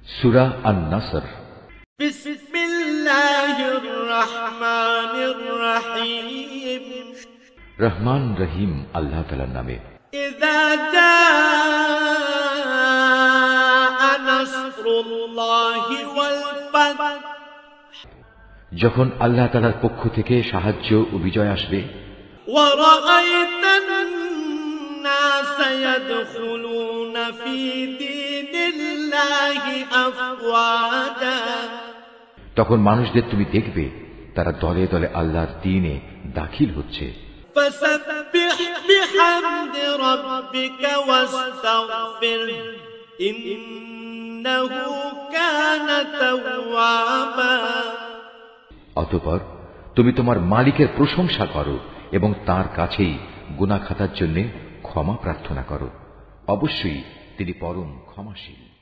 সূরা আন-নাসর। বিসমিল্লাহির রহমানির রহিম। রহমান রহিম আল্লাহ তাআলার নামে। ইযা জাআ নাসরুল্লাহি ওয়াল ফাত, যখন আল্লাহ তাআলার পক্ষ থেকে সাহায্য ও বিজয় আসবে। ওয়া রাআইতান নাসা ইয়াদখুলুনা ফি দীনিল্লাহি আফওয়াজা, তখন মানুষদের তুমি দেখবে তারা দলে দলে আল্লাহর দ্বীনে দাখিল হচ্ছে। ফাসাব্বিহ বিহামদি রাব্বিকা ওয়াস্তাগফির ইন্নাহু কানা তাওয়াবা। অতঃপর তুমি তোমার মালিকের প্রশংসা করো এবং তার কাছেই গুনাহ খাতার জন্য ক্ষমা প্রার্থনা করো। অবশ্যই তিনি পরম ক্ষমাশীল।